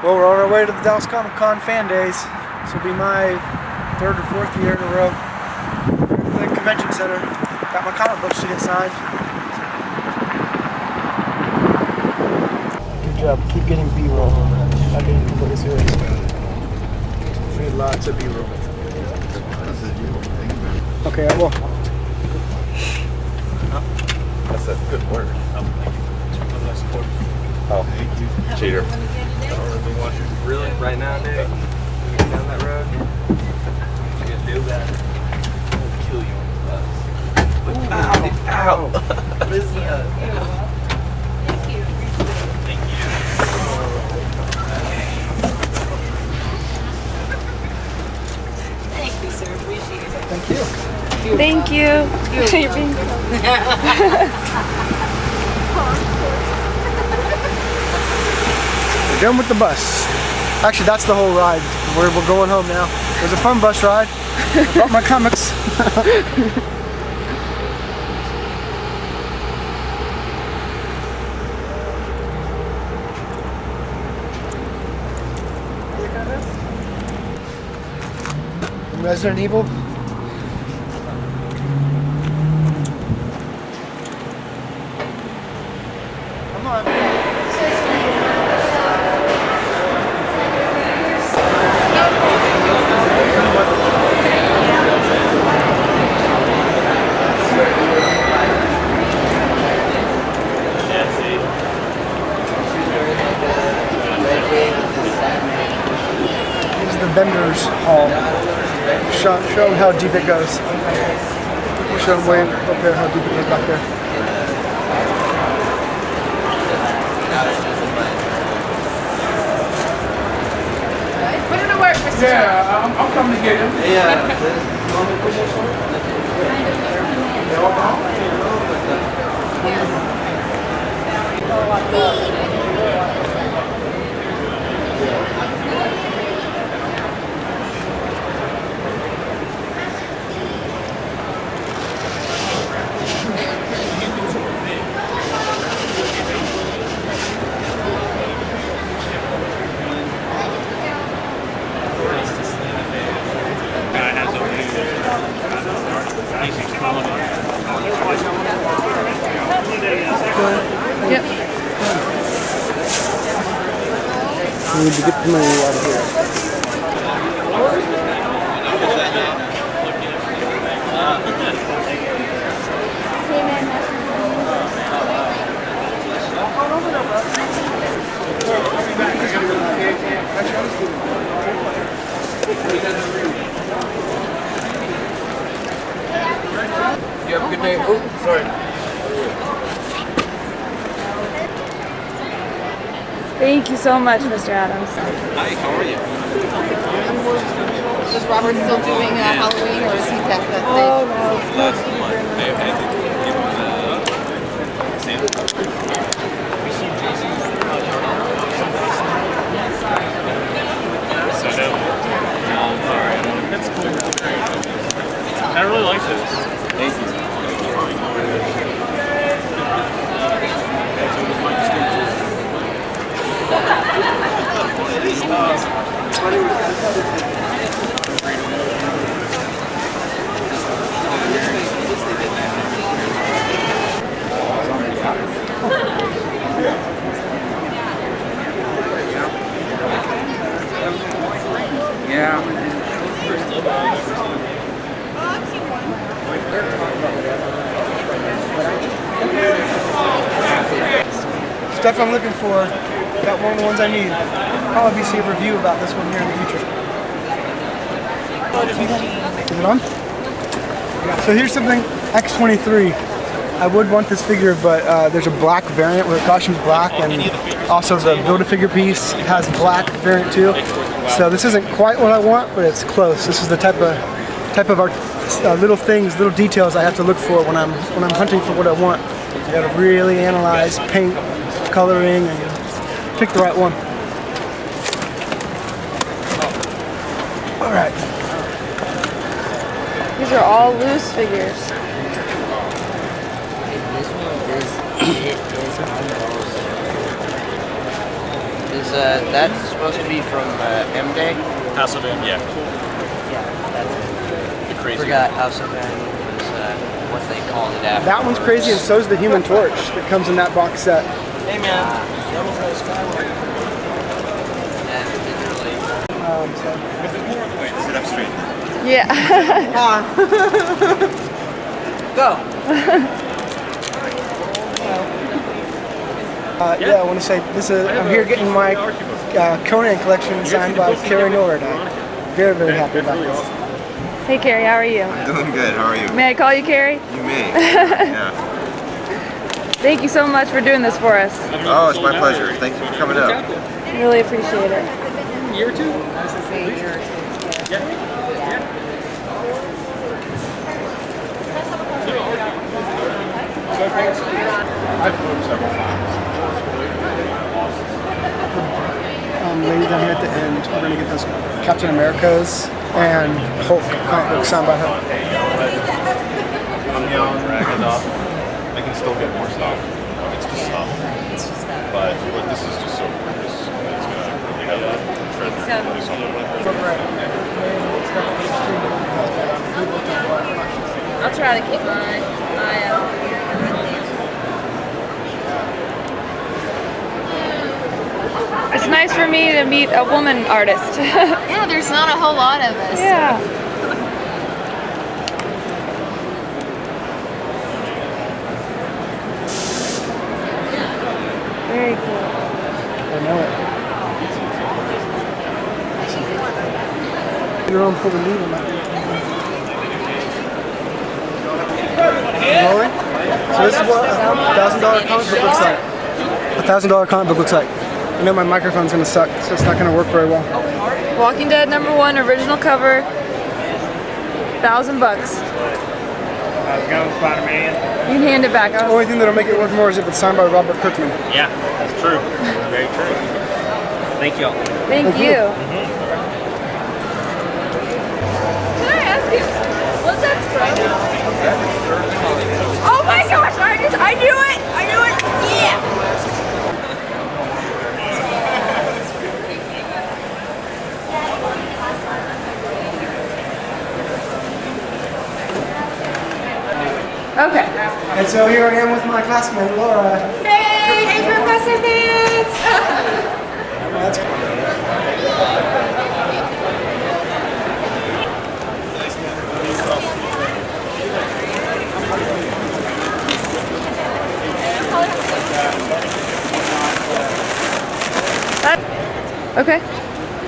Well, we're on our way to the Dallas Comic Con fan days. This will be my 3rd or 4th year in a row. We're at the convention center. Got my comic books to get signed. Good job. Keep getting B-roll. Not getting completely serious. We need lots of B-roll. Okay, I will. That's a good word. Oh, cheater. Really? Right now, dude? Down that road? You gonna do that? I'll kill you on the bus. Ow! What is that? Thank you. Thank you. Thank you, sir. Appreciate it. Thank you. Thank you. You're being We're done with the bus. Actually, that's the whole ride. We're going home now. It was a fun bus ride. I brought my comics. Resident Evil. Come on. This is the vendors hall. Show them how deep it goes. Show them way up there how deep it goes back there. Put it to work, Mr. Yeah, I'm coming to get him. Yep. We need to get the money out of here. You have a good day. Oh, sorry. Thank you so much, Mr. Adams. Hi, how are you? Is Robert still doing Halloween, or is he past that stage? Oh no. Last month, I had to give him the sample. So no. Alright. That's cool. I really like this. Thank you. Stuff I'm looking for. Got one of the ones I need. Probably see a review about this one here in the future. Is it on? So here's something, X23. I would want this figure, but there's a black variant where the costume's black, and also the Build-A-Figure piece has black variant too. So this isn't quite what I want, but it's close. This is the type of art, little things, little details I have to look for when I'm hunting for what I want. You gotta really analyze paint, coloring, and pick the right one. All right. These are all loose figures. This one is on those. Is that supposed to be from M Day? House of M, yeah. Yeah, that's it. The crazy. Forgot House of M was what they called it after. That one's crazy, and so's the Human Torch that comes in that box set. Hey man. That's literally. Sit up straight. Yeah. Go. Yeah, I want to say this is. I'm here getting my Conan collection signed by Carrie Nord. I'm very, very happy about this. Hey Carrie, how are you? Doing good. How are you? May I call you Carrie? You may. Yeah. Thank you so much for doing this for us. Oh, it's my pleasure. Thank you for coming out. Really appreciate it. Year or two? Lady down here at the end, we're going to get those Captain Americas and Hulk comic books signed by her. I'm young, drag it up. I can still get more stuff. It's just stuff. But this is just so gorgeous. It's gonna really have a trend. I'll try to keep my eye out. It's nice for me to meet a woman artist. Yeah, there's not a whole lot of us. Yeah. Very cool. I know it. You're on for the lead on that. Rolling? So this is what a $1,000 comic book looks like. A $1,000 comic book looks like. I know my microphone's gonna suck, so it's not gonna work very well. Walking Dead #1 original cover. $1,000 bucks. Go, Spider-Man. You can hand it back. The only thing that'll make it worth more is if it's signed by Robert Kirkman. Yeah, that's true. Very true. Thank y'all. Thank you. Can I ask you, what's that from? Oh my gosh, I knew it! I knew it! Yeah! Okay. And so here I am with my classmate, Laura. Hey, Professor Vance! That's cool. Okay.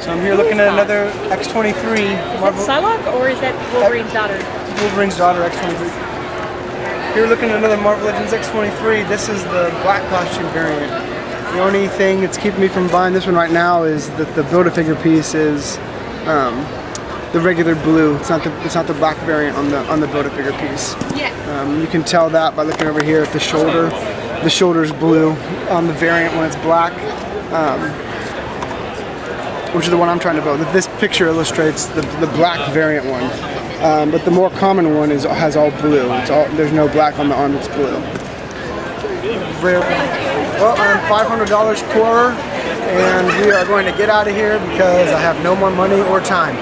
So I'm here looking at another X-23 Marvel. Psylocke, or is that Wolverine's daughter? Wolverine's daughter, X-23. Here looking at another Marvel Legends X-23. This is the black costume variant. The only thing that's keeping me from buying this one right now is that the Build-A-Figure piece is the regular blue. It's not the black variant on the Build-A-Figure piece. Yes. You can tell that by looking over here at the shoulder. The shoulder's blue on the variant when it's black. Which is the one I'm trying to build. This picture illustrates the black variant one, but the more common one has all blue. There's no black on the arm. It's blue. Well, I'm $500 poorer, and we are going to get out of here because I have no more money or time.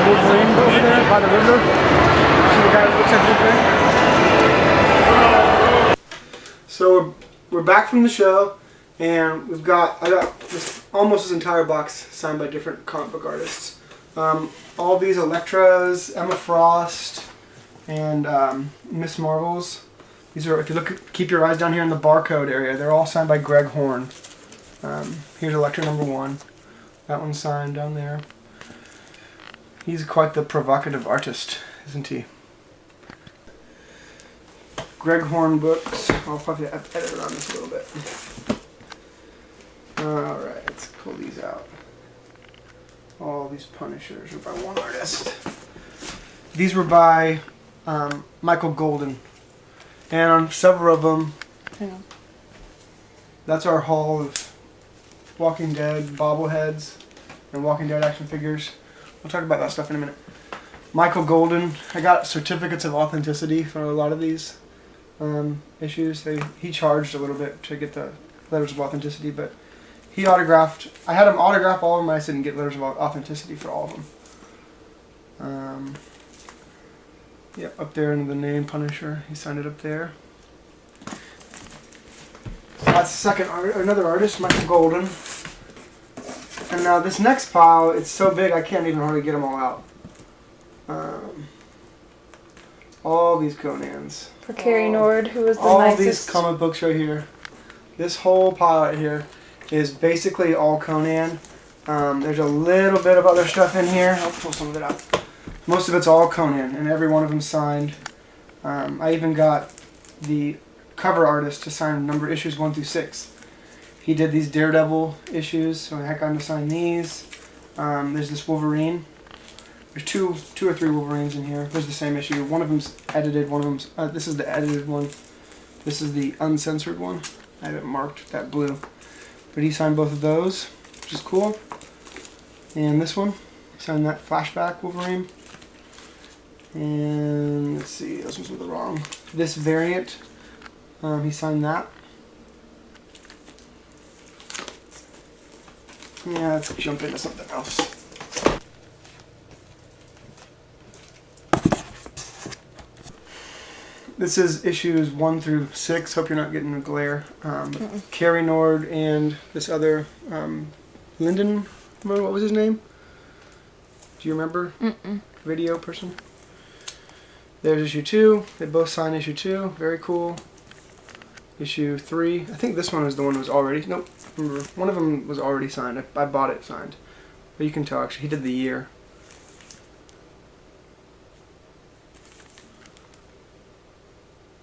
Wolverine over there by the river. See the guy that looks like Wolverine? So we're back from the show, and I got almost this entire box signed by different comic book artists. All these Electras, Emma Frost, and Miss Marvels. These are, if you keep your eyes down here in the barcode area, they're all signed by Greg Horn. Here's Electra #1. That one's signed down there. He's quite the provocative artist, isn't he? Greg Horn books. I'll probably have to edit around this a little bit. Alright, let's pull these out. All these Punishers are by one artist. These were by Michael Golden. And on several of them, that's our haul of Walking Dead bobbleheads and Walking Dead action figures. We'll talk about that stuff in a minute. Michael Golden. I got certificates of authenticity for a lot of these issues. He charged a little bit to get the letters of authenticity, but he autographed. I had him autograph all of them. I didn't get letters of authenticity for all of them. Yep, up there in the name Punisher. He signed it up there. So that's another artist, Michael Golden. And now this next pile, it's so big I can't even hardly get them all out. All these Conans. For Carrie Nord, who was the all nicest. These comic books right here. This whole pile right here is basically all Conan. There's a little bit of other stuff in here. I'll pull some of it out. Most of it's all Conan, and every one of them signed. I even got the cover artist to sign number issues 1 through 6. He did these Daredevil issues, so I got him to sign these. There's this Wolverine. There's two or three Wolverines in here. There's the same issue. One of them's edited. One of them's this is the edited one. This is the uncensored one. I have it marked that blue. But he signed both of those, which is cool. And this one, he signed that flashback Wolverine. And let's see, those ones were the wrong. This variant, he signed that. Yeah, let's jump into something else. This is issues 1 through 6. Hope you're not getting a glare. Carrie Nord and this other Lyndon, what was his name? Do you remember? Video person. There's issue 2. They both signed issue 2. Very cool. Issue 3. I think this one was the one that was already. Nope. Remember, one of them was already signed. I bought it signed. But you can tell actually. He did the year.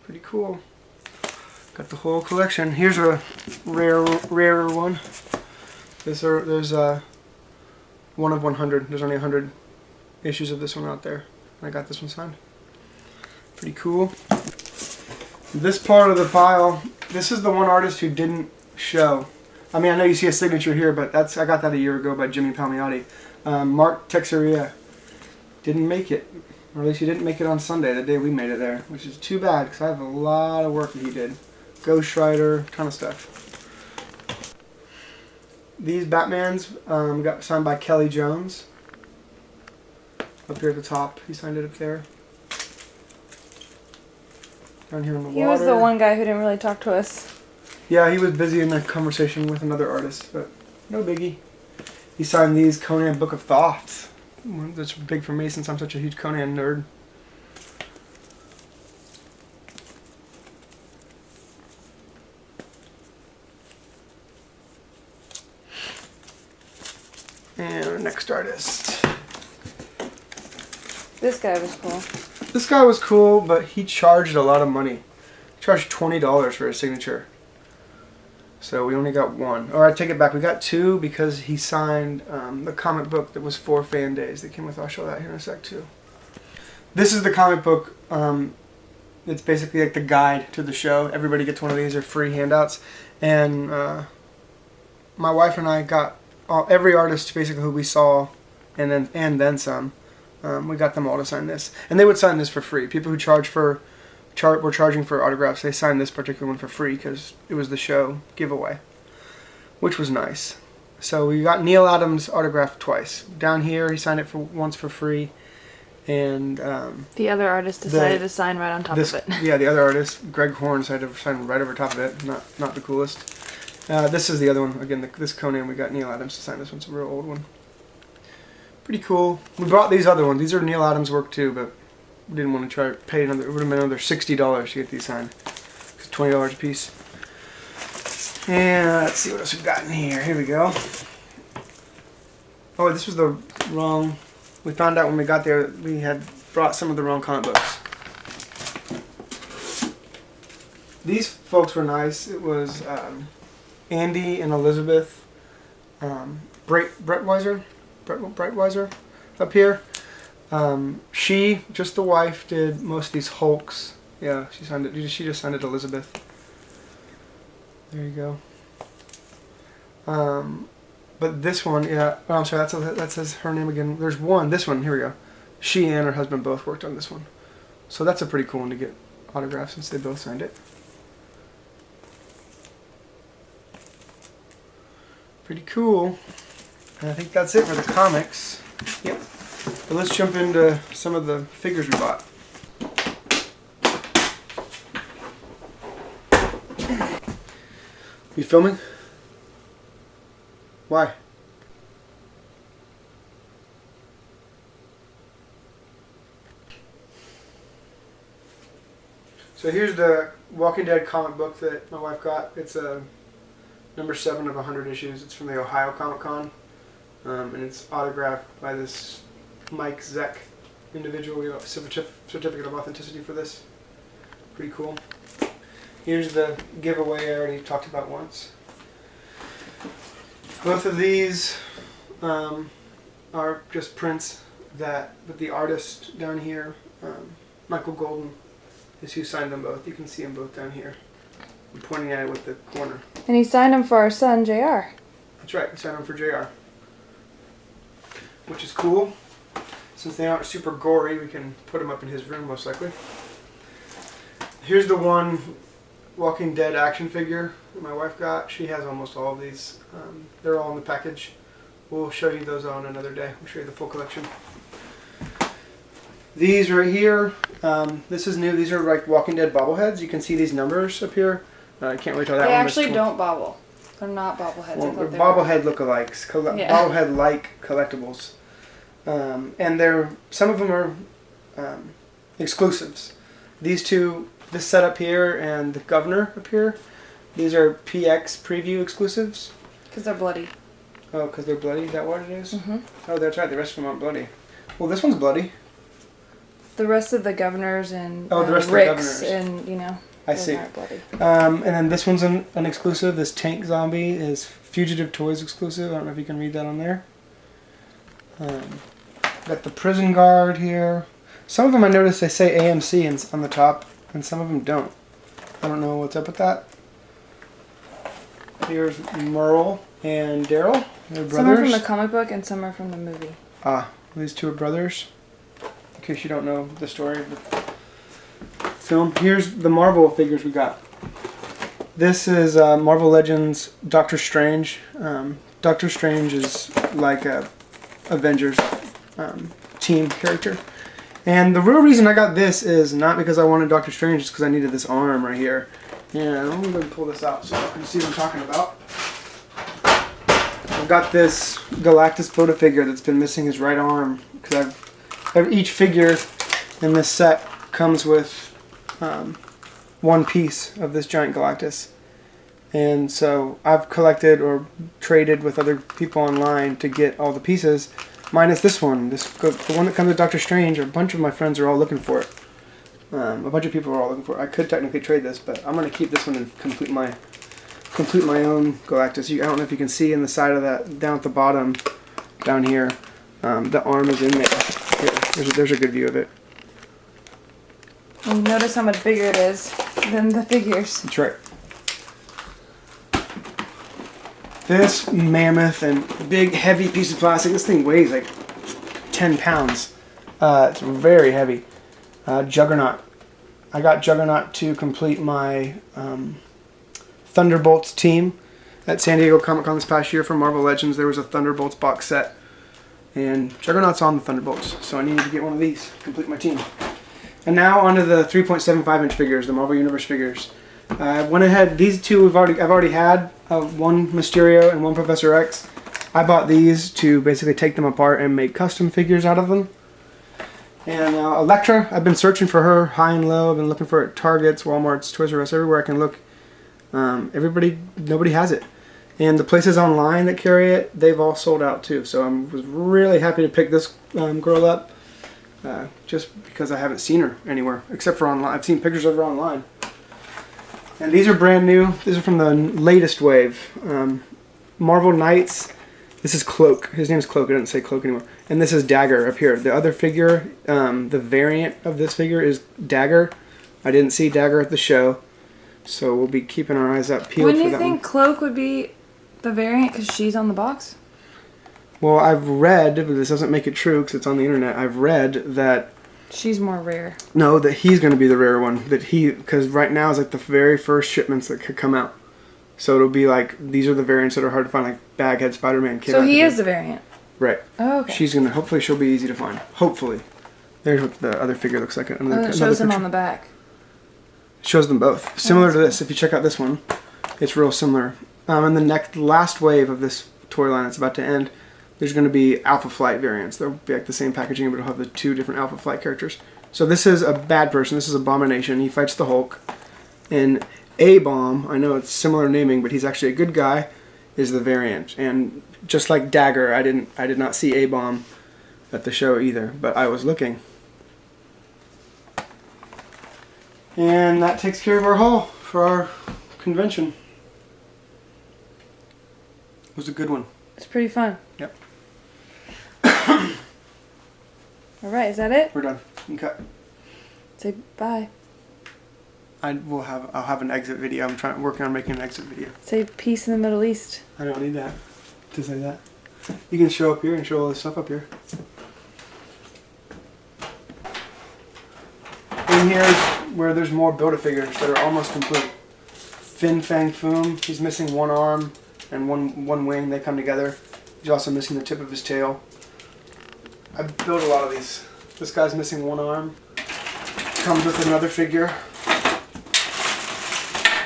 Pretty cool. Got the whole collection. Here's a rarer one. There's 1 of 100. There's only 100 issues of this one out there. I got this one signed. Pretty cool. This part of the pile, this is the one artist who didn't show. I mean, I know you see a signature here, but I got that a year ago by Jimmy Palmiotti. Mark Texeria didn't make it. Or at least he didn't make it on Sunday, the day we made it there, which is too bad because I have a lot of work that he did. Ghost Rider, ton of stuff. These Batmans got signed by Kelly Jones. Up here at the top, he signed it up there. Down here in the water. He was the one guy who didn't really talk to us. Yeah, he was busy in a conversation with another artist, but no biggie. He signed these Conan Book of Thoughts. That's big for me since I'm such a huge Conan nerd. And our next artist. This guy was cool. This guy was cool, but he charged a lot of money. He charged $20 for his signature. So we only got 1. Or I take it back, we got 2 because he signed the comic book that was for fan days that came with. I'll show that here in a sec too. This is the comic book. It's basically like the guide to the show. Everybody gets one of these. They're free handouts. And my wife and I got every artist basically who we saw, and then some. We got them all to sign this, and they would sign this for free. People who were charging for autographs, they signed this particular one for free because it was the show giveaway, which was nice. So we got Neil Adams' autograph twice. Down here, he signed it once for free, and the other artist decided to sign right on top of it. Yeah, the other artist, Greg Horn, decided to sign right over top of it. Not the coolest. This is the other one. Again, this Conan, we got Neil Adams to sign this one. It's a real old one. Pretty cool. We brought these other ones. These are Neil Adams' work too, but we didn't want to try to pay another. It would have been another $60 to get these signed. It's $20 a piece. And let's see what else we've got in here. Here we go. Oh, this was the wrong. We found out when we got there we had brought some of the wrong comic books. These folks were nice. It was Andy and Elizabeth Breitweiser up here. She, just the wife, did most of these Hulks. Yeah, she signed it. She just signed it to Elizabeth. There you go. But this one, yeah. Oh, I'm sorry. That says her name again. There's one. This one. Here we go. She and her husband both worked on this one. So that's a pretty cool one to get autographed since they both signed it. Pretty cool. And I think that's it for the comics. Yep. But let's jump into some of the figures we bought. You filming? Why? So here's the Walking Dead comic book that my wife got. It's a number 7 of 100 issues. It's from the Ohio Comic Con. And it's autographed by this Mike Zeck individual. We got a certificate of authenticity for this. Pretty cool. Here's the giveaway I already talked about once. Both of these are just prints with the artist down here, Michael Golden, is who signed them both. You can see them both down here. I'm pointing at it with the corner. And he signed them for our son, JR. That's right, he signed them for JR. Which is cool. Since they aren't super gory, we can put them up in his room most likely. Here's the one Walking Dead action figure that my wife got. She has almost all of these. They're all in the package. We'll show you those on another day. We'll show you the full collection. These right here, this is new. These are like Walking Dead bobbleheads. You can see these numbers up here. I can't really tell that They one. actually don't bobble. They're not bobbleheads. Well, I they're thought they bobblehead lookalikes, bobblehead-like collectibles, and some of them are exclusives. These two, this setup here and the Governor up here, these are PX preview exclusives. Because they're bloody. Oh, because they're bloody? Is that what it is? Mm-hmm. Oh, that's right. The rest of them aren't bloody. Well, this one's bloody. The rest of the Governors and the rest of the Ricks Governors. and, you know, I those see. aren't bloody. And then this one's an exclusive. This Tank Zombie is Fugitive Toys exclusive. I don't know if you can read that on there. Got the Prison Guard here. Some of them I noticed they say AMC on the top, and some of them don't. I don't know what's up with that. Here's Merle and Daryl. They're brothers. Some are from the comic book and some are from the movie. Ah, these two are brothers. In case you don't know the story of the film. Here's the Marvel figures we got. This is Marvel Legends Doctor Strange. Doctor Strange is like a Avengers team character. And the real reason I got this is not because I wanted Doctor Strange, it's because I needed this arm right here. And I'm going to pull this out so you can see what I'm talking about. I've got this Galactus photo figure that's been missing his right arm. Because each figure in this set comes with one piece of this giant Galactus. And so I've collected or traded with other people online to get all the pieces, minus this one. The one that comes with Doctor Strange. A bunch of my friends are all looking for it. A bunch of people are all looking for it. I could technically trade this, but I'm going to keep this one and complete my own Galactus. I don't know if you can see in the side of that, down at the bottom, down here, the arm is in there. Here, there's a good view of it. And notice how much bigger it is than the figures. That's right. This mammoth and big heavy piece of plastic, this thing weighs like 10 pounds. It's very heavy. Juggernaut. I got Juggernaut to complete my Thunderbolts team at San Diego Comic Con this past year for Marvel Legends. There was a Thunderbolts box set, and Juggernaut's on the Thunderbolts, so I needed to get one of these to complete my team. And now onto the 3.75 inch figures, the Marvel Universe figures. Went ahead. These two I've already had. One Mysterio and one Professor X. I bought these to basically take them apart and make custom figures out of them. And Elektra, I've been searching for her high and low. I've been looking for it at Targets, Walmart's, Toys R Us, everywhere I can look. Nobody has it. And the places online that carry it, they've all sold out too. So I was really happy to pick this girl up. Just because I haven't seen her anywhere, except for online. I've seen pictures of her online. And these are brand new. These are from the latest wave. Marvel Knights. This is Cloak. His name is Cloak. I didn't say Cloak anymore. And this is Dagger up here. The other figure, the variant of this figure is Dagger. I didn't see Dagger at the show. So we'll be keeping our eyes out peeled for that one. Wouldn't you think Cloak would be The variant because she's on the box? Well, I've read, but this doesn't make it true because it's on the internet. I've read that She's more rare. no, that he's going to be the rare one. That he, because right now is like the very first shipments that could come out. So it'll be like these are the variants that are hard to find, like Baghead Spider-Man Kid. So he is the variant. Right. Oh, okay. She's gonna. Hopefully, she'll be easy to find. Hopefully. There's what the other figure looks like. Another, Oh, it shows him picture. on the back. Shows them both. Similar to this. If you check out this one, it's real similar. And the last wave of this toy line that's about to end, there's going to be Alpha Flight variants. They'll be like the same packaging, but it'll have the 2 different Alpha Flight characters. So this is a bad person. This is Abomination. He fights the Hulk. And A-Bomb, I know it's similar naming, but he's actually a good guy, is the variant. And just like Dagger, I did not see A-Bomb at the show either, but I was looking. And that takes care of our haul for our convention. It was a good one. It's pretty fun. Yep. Alright, is that it? We're done. Okay. Say bye. I'll have an exit video. I'm working on making an exit video. Say peace in the Middle East. I don't need that to say that. You can show up here and show all this stuff up here. And here's where there's more Build-A-Figures that are almost complete. Fin Fang Foom, he's missing one arm and one wing. They come together. He's also missing the tip of his tail. I built a lot of these. This guy's missing one arm. Comes with another figure.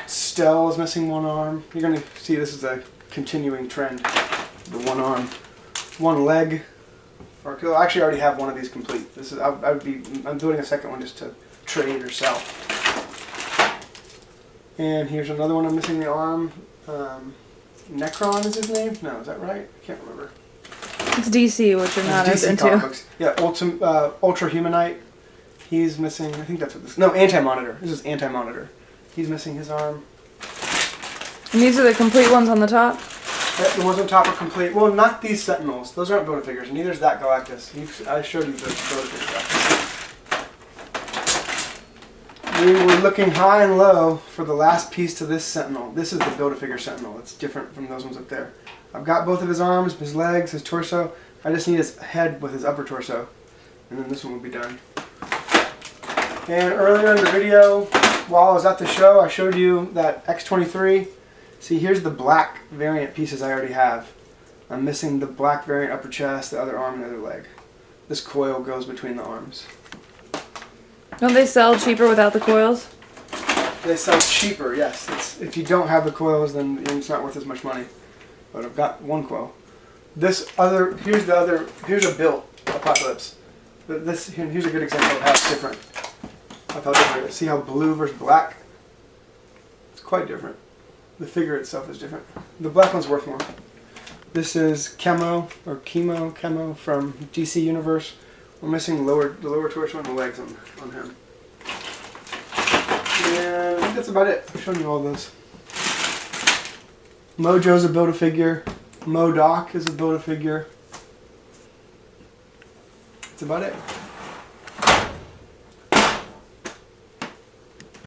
Stell is missing one arm. You're going to see this is a continuing trend. The one arm. One leg. I actually already have one of these complete. This is I'm doing a second one just to trade or sell. And here's another one. I'm missing the arm. Necron is his name? No, is that right? I can't remember. It's DC, which you're not as into. Comics. Yeah, Ultra Humanite. He's missing. I think that's what this. No, Anti-Monitor. This is Anti-Monitor. He's missing his arm. And these are the complete ones on the top? The ones on top are complete. Well, not these Sentinels. Those aren't Build-A-Figures. Neither is that Galactus. I showed you the Build-A-Figure. We were looking high and low for the last piece to this Sentinel. This is the Build-A-Figure Sentinel. It's different from those ones up there. I've got both of his arms, his legs, his torso. I just need his head with his upper torso. And then this one will be done. And earlier in the video, while I was at the show, I showed you that X-23. See, here's the black variant pieces I already have. I'm missing the black variant upper chest, the other arm, and the other leg. This coil goes between the arms. Don't they sell cheaper without the coils? They sell cheaper, yes. If you don't have the coils, then it's not worth as much money. But I've got one coil. Here's a built Apocalypse. But here's a good example of how it's different. Of how different it is. See how blue versus black? It's quite different. The figure itself is different. The black one's worth more. This is Chemo from DC Universe. We're missing the lower torso and the legs on him. And I think that's about it. I've shown you all those. Mojo's a Build-A-Figure. MODOK is a Build-A-Figure. That's about it.